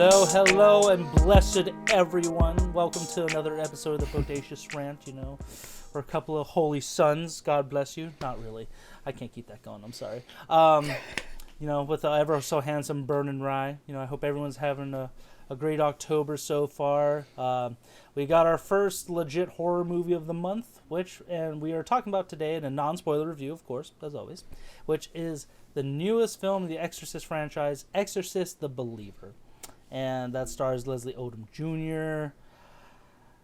Hello, and blessed everyone. Welcome to another episode of the Bodacious Rant. We're a couple of holy sons. God bless you. Not really. I can't keep that going. I'm sorry. With the ever so handsome Burn and Rye. I hope everyone's having a great October so far. We got our first legit horror movie of the month, and we are talking about today in a non-spoiler review, of course, as always, which is the newest film in the Exorcist franchise, Exorcist the Believer. And that stars Leslie Odom Jr.,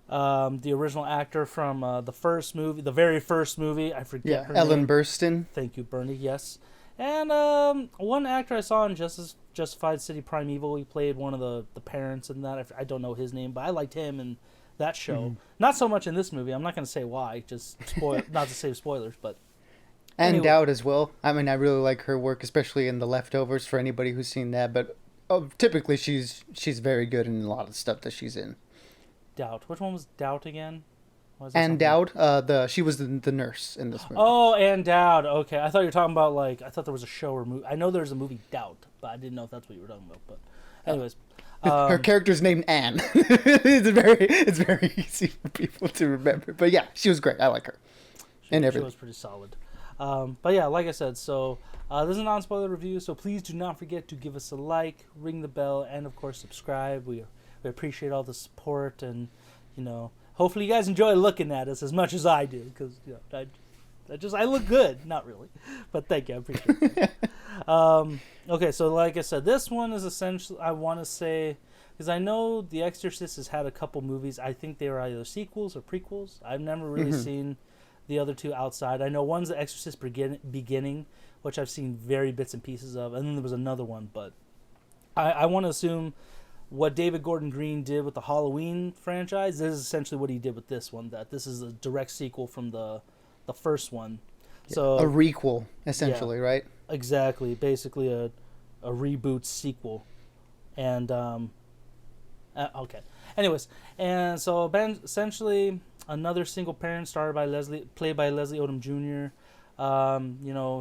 the original actor from the very first movie. I forget her Ellen name. Burstyn. Thank you, Bernie. Yes. And one actor I saw in Justified City Primeval, he played one of the parents in that. I don't know his name, but I liked him in that show. Mm-hmm. Not so much in this movie. I'm not going to say why, just not to save spoilers, but... And anyway. Dowd as well. I mean, I really like her work, especially in The Leftovers, for anybody who's seen that, but... typically, she's very good in a lot of stuff that she's in. Doubt. Which one was Doubt again? Ann Dowd, she was the nurse in this movie. Oh, Ann Dowd. Okay, I thought you were talking about I thought there was a show or movie. I know there's a movie Doubt, but I didn't know if that's what you were talking about. But, anyways, her character's named Anne. it's very easy for people to remember. But yeah, she was great. I like her. She was pretty solid. But yeah, like I said, so this is a non-spoiler review, so please do not forget to give us a like, ring the bell, and of course subscribe. We appreciate all the support, and hopefully you guys enjoy looking at us as much as I do, because I look good, not really, but thank you, I appreciate it. Okay, so like I said, this one is essentially, I want to say, because I know The Exorcist has had a couple movies. I think they were either sequels or prequels. I've never really seen the other two outside. I know one's The Exorcist Beginning, which I've seen very bits and pieces of, and then there was another one, but I want to assume what David Gordon Green did with the Halloween franchise, this is essentially what he did with this one, that this is a direct sequel from the first one. So a requel, essentially, right? Exactly. Basically a reboot sequel. And, okay. Anyways, and so essentially... another single parent played by Leslie Odom Jr.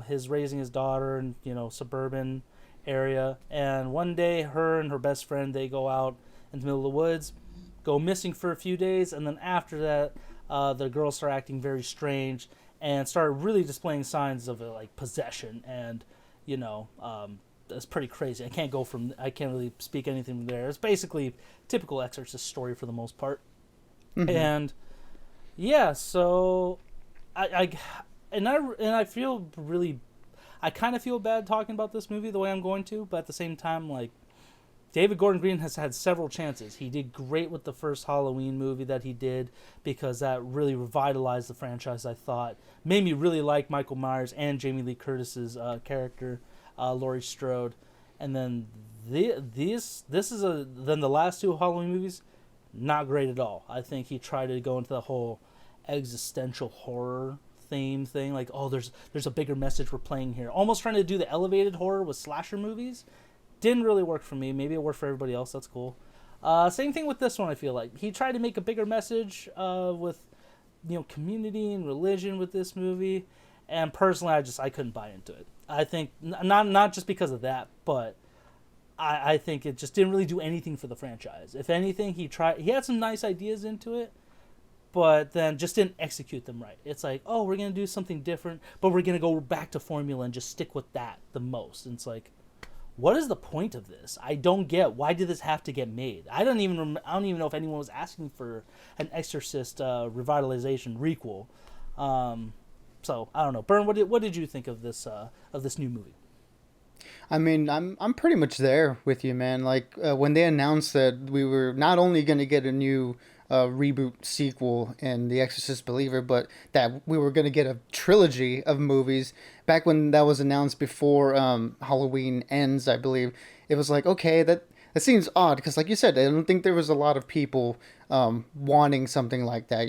His raising his daughter in suburban area, and one day her and her best friend, they go out in the middle of the woods, go missing for a few days, and then after that the girls start acting very strange and start really displaying signs of possession, and that's pretty crazy. I can't really speak anything from there. It's basically typical Exorcist story for the most part. And yeah, so I feel really, I kind of feel bad talking about this movie the way I'm going to, but at the same time, David Gordon Green has had several chances. He did great with the first Halloween movie that he did, because that really revitalized the franchise, I thought. Made me really like Michael Myers and Jamie Lee Curtis's character, Laurie Strode. And then then the last two Halloween movies, not great at all. I think he tried to go into the whole existential horror theme thing, there's a bigger message we're playing here, almost trying to do the elevated horror with slasher movies. Didn't really work for me. Maybe it worked for everybody else. That's cool. Same thing with this one. I feel like he tried to make a bigger message with community and religion with this movie, and personally I couldn't buy into it. I think not just because of that, but I think it just didn't really do anything for the franchise. If anything, he had some nice ideas into it, but then just didn't execute them right. It's we're going to do something different, but we're going to go back to formula and just stick with that the most. And it's what is the point of this? I don't get, why did this have to get made? I don't even know if anyone was asking for an Exorcist revitalization requel. So I don't know. Bern, what did you think of this new movie? I mean, I'm pretty much there with you, man. When they announced that we were not only going to get a new reboot sequel in The Exorcist Believer, but that we were going to get a trilogy of movies. Back when that was announced before Halloween Ends, I believe, it was okay, that seems odd, because like you said, I don't think there was a lot of people wanting something like that.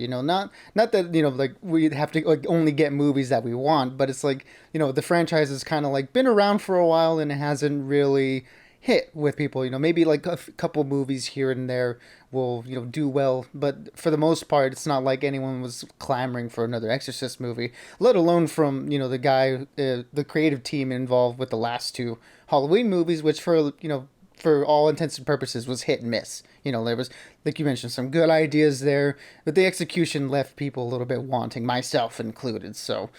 Not that we have to only get movies that we want, but it's the franchise has kind of been around for a while, and it hasn't really hit with people. Maybe a couple movies here and there will do well, but for the most part, it's not like anyone was clamoring for another Exorcist movie, let alone from the guy, the creative team involved with the last two Halloween movies, which for for all intents and purposes, was hit and miss. You know, there was, like you mentioned, some good ideas there, but the execution left people a little bit wanting, myself included. So,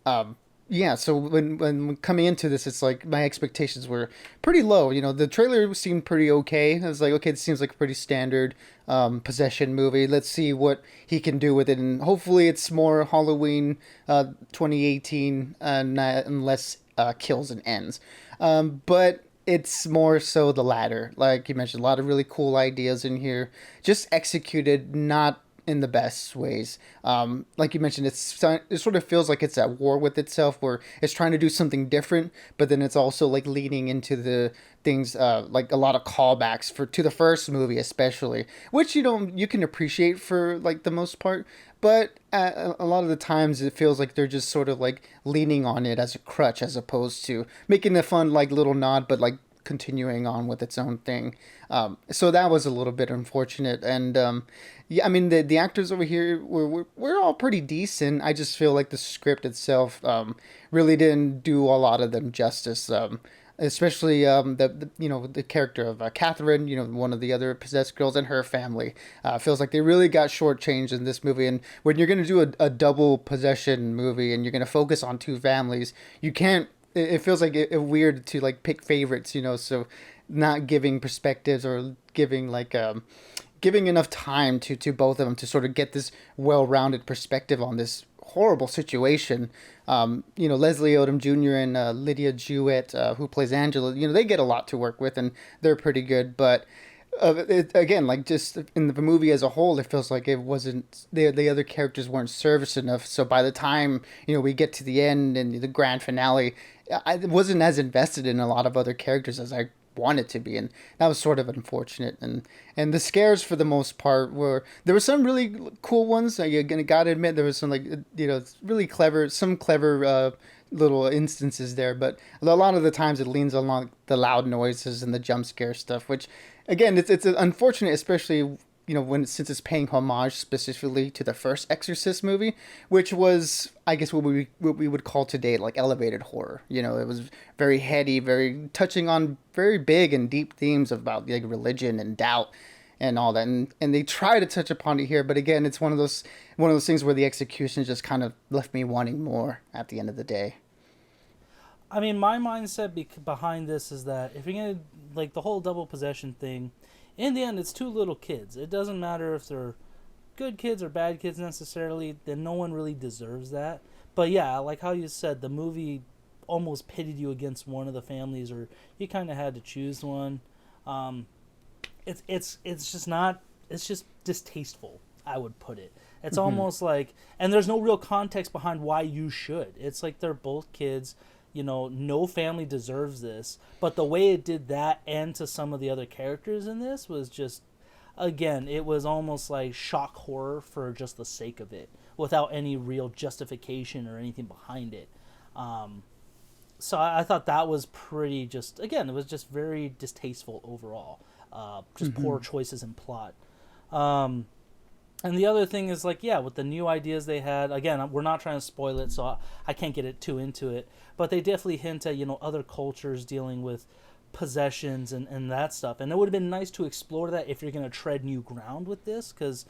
um, yeah, so when coming into this, it's like my expectations were pretty low. You know, the trailer seemed pretty okay. I was like, okay, this seems like a pretty standard possession movie. Let's see what he can do with it, and hopefully it's more Halloween 2018 and less kills and ends. But it's more so the latter. Like you mentioned, a lot of really cool ideas in here, just executed not in the best ways. Like you mentioned, it sort of feels like it's at war with itself, where it's trying to do something different, but then it's also like leaning into the things like a lot of callbacks for to the first movie, especially, which you can appreciate for like the most part. But a lot of the times it feels like they're just sort of like leaning on it as a crutch, as opposed to making a fun like little nod, but like continuing on with its own thing. So that was a little bit unfortunate. And yeah, I mean the actors over here were all pretty decent. I just feel like the script itself really didn't do a lot of them justice. Especially the character of Catherine, one of the other possessed girls, and her family. Feels like they really got shortchanged in this movie. And when you're going to do a double possession movie and you're going to focus on two families, you can't. It feels like weird to like pick favorites, so not giving perspectives or giving like giving enough time to both of them to sort of get this well-rounded perspective on this horrible situation. Leslie Odom Jr. and Lydia Jewett, who plays Angela, they get a lot to work with and they're pretty good. But again, like just in the movie as a whole, it feels like it wasn't the other characters weren't serviced enough. So by the time we get to the end and the grand finale, I wasn't as invested in a lot of other characters as I wanted to be, and that was sort of unfortunate. And the scares for the most part there were some really cool ones. You gotta admit there was some like really clever little instances there, but a lot of the times it leans along the loud noises and the jump scare stuff, which again it's unfortunate, especially since it's paying homage specifically to the first Exorcist movie, which was, I guess, what we would call today like elevated horror. It was very heady, very touching on very big and deep themes about like religion and doubt and all that, and they try to touch upon it here, but again, it's one of those things where the execution just kind of left me wanting more at the end of the day. I mean, my mindset behind this is that if you're gonna like the whole double possession thing, in the end, it's two little kids. It doesn't matter if they're good kids or bad kids necessarily. Then no one really deserves that. But yeah, like how you said, the movie almost pitted you against one of the families, or you kind of had to choose one. Um, it's just not. It's just distasteful. I would put it. It's almost like, and there's no real context behind why you should. It's like they're both kids. No family deserves this. But the way it did that and to some of the other characters in this was just, again, it was almost like shock horror for just the sake of it, without any real justification or anything behind it. So I thought that was pretty just, again, it was just very distasteful overall. Just poor choices in plot. And the other thing is, like, yeah, with the new ideas they had, again, we're not trying to spoil it, so I can't get it too into it, but they definitely hint at, other cultures dealing with possessions and that stuff. And it would have been nice to explore that if you're going to tread new ground with this, because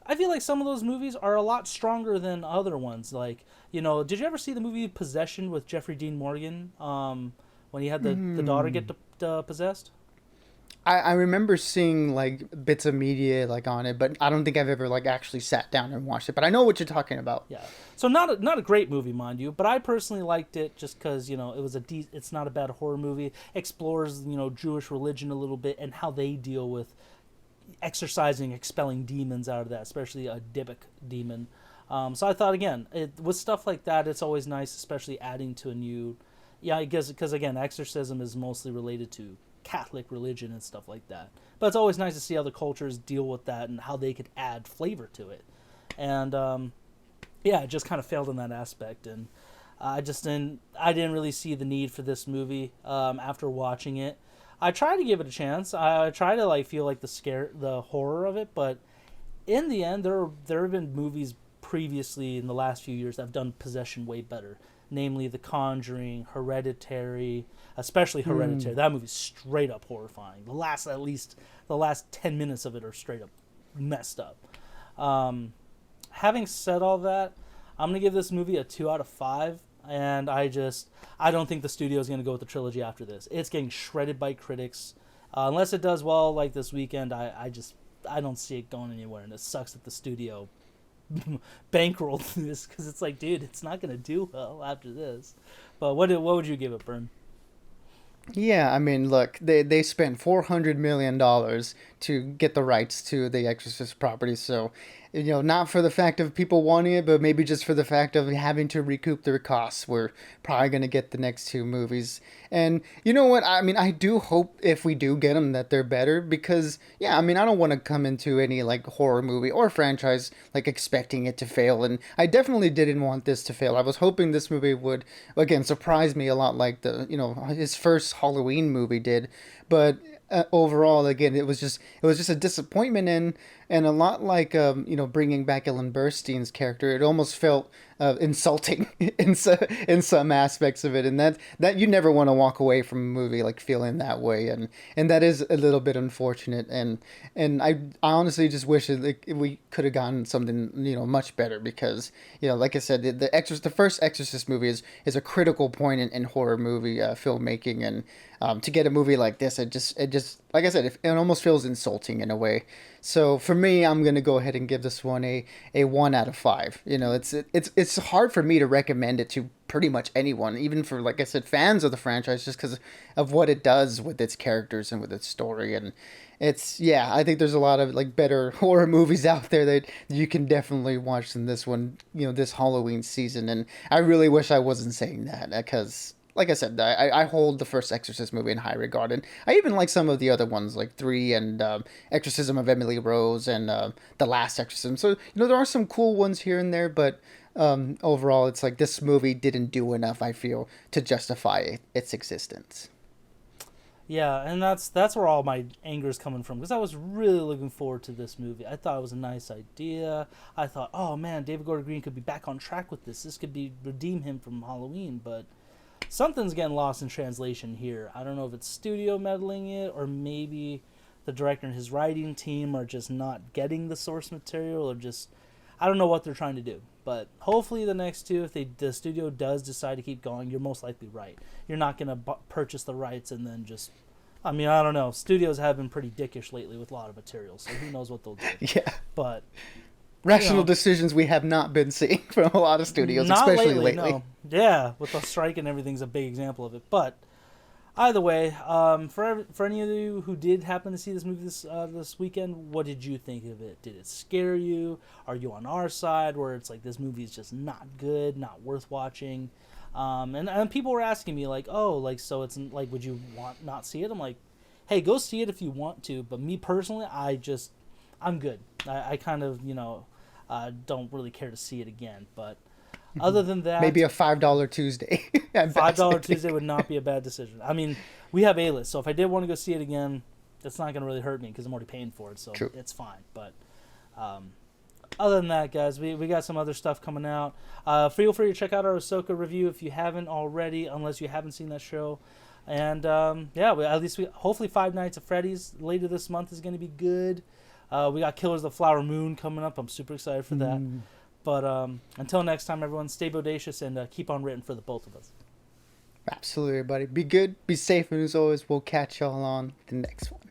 I feel like some of those movies are a lot stronger than other ones. Like, did you ever see the movie Possession with Jeffrey Dean Morgan, when he had the daughter get possessed? I remember seeing like bits of media like on it, but I don't think I've ever like actually sat down and watched it. But I know what you're talking about. Yeah. So not a great movie, mind you, but I personally liked it just because it was it's not a bad horror movie. Explores Jewish religion a little bit and how they deal with exorcising, expelling demons out of that, especially a Dybbuk demon. So I thought, again, with stuff like that, it's always nice, especially adding to a new. Yeah, I guess because again, exorcism is mostly related to Catholic religion and stuff like that. But it's always nice to see other cultures deal with that and how they could add flavor to it. And yeah, it just kind of failed in that aspect. And I didn't really see the need for this movie after watching it. I tried to give it a chance. I tried to like feel like the horror of it, but in the end, there have been movies previously in the last few years that have done possession way better. namely The Conjuring, Hereditary, especially Hereditary. Mm. That movie's straight up horrifying. The last 10 minutes of it are straight up messed up. Having said all that, I'm gonna give this movie a 2 out of 5, and I don't think the studio is gonna go with the trilogy after this. It's getting shredded by critics, unless it does well like this weekend. I don't see it going anywhere, and it sucks that the studio bankrolled this, because it's like, dude, it's not gonna do well after this. But what would you give it, Bern? Yeah, I mean, look, they spent $400 million to get the rights to the Exorcist property, so not for the fact of people wanting it, but maybe just for the fact of having to recoup their costs. We're probably gonna get the next two movies, and you know what? I mean, I do hope if we do get them that they're better, because yeah, I mean, I don't want to come into any like horror movie or franchise like expecting it to fail, and I definitely didn't want this to fail. I was hoping this movie would again surprise me a lot, like his first Halloween movie did, but overall, again, it was just a disappointment, and a lot like bringing back Ellen Burstyn's character. It almost felt insulting in some aspects of it, and that you never want to walk away from a movie like feeling that way, and that is a little bit unfortunate, and I honestly just wish that like, we could have gotten something much better, because like I said, the first Exorcist movie is a critical point in horror movie filmmaking, and to get a movie like this, it just like I said, it almost feels insulting in a way. So for me, I'm gonna go ahead and give this one a 1 out of 5. It's hard for me to recommend it to pretty much anyone, even for, like I said, fans of the franchise, just because of what it does with its characters and with its story. And I think there's a lot of like better horror movies out there that you can definitely watch than this one, this Halloween season. And I really wish I wasn't saying that, because like I said, I hold the first Exorcist movie in high regard, and I even like some of the other ones, like 3 and Exorcism of Emily Rose and The Last Exorcism. So there are some cool ones here and there, but overall, it's like this movie didn't do enough, I feel, to justify its existence. Yeah, and that's where all my anger is coming from, because I was really looking forward to this movie. I thought it was a nice idea. I thought, oh man, David Gordon Green could be back on track with this. This could be redeem him from Halloween, but something's getting lost in translation here. I don't know if it's studio meddling it, or maybe the director and his writing team are just not getting the source material, or just I don't know what they're trying to do. But hopefully the next two, if the studio does decide to keep going, you're most likely right. You're not going to purchase the rights and then just... I mean, I don't know. Studios have been pretty dickish lately with a lot of material, so who knows what they'll do. Yeah. But... Rational decisions we have not been seeing from a lot of studios, especially lately. No. Yeah, with the strike and everything's a big example of it. But either way, for any of you who did happen to see this movie this weekend, what did you think of it? Did it scare you? Are you on our side, where it's like this movie is just not good, not worth watching? And people were asking me like, oh, like so it's like, would you not see it? I'm like, hey, go see it if you want to. But me personally, I'm good. I kind of don't really care to see it again. But other than that, maybe a $5 Tuesday. $5 Tuesday would not be a bad decision. I mean, we have A-list, so if I did want to go see it again, that's not going to really hurt me because I'm already paying for it, so True. It's fine. But other than that, guys, we got some other stuff coming out. Feel free to check out our Ahsoka review if you haven't already, unless you haven't seen that show. And hopefully Five Nights at Freddy's later this month is going to be good. We got Killers of the Flower Moon coming up. I'm super excited for that. But until next time, everyone, stay bodacious and keep on written for the both of us. Absolutely, everybody. Be good, be safe, and as always, we'll catch y'all on the next one.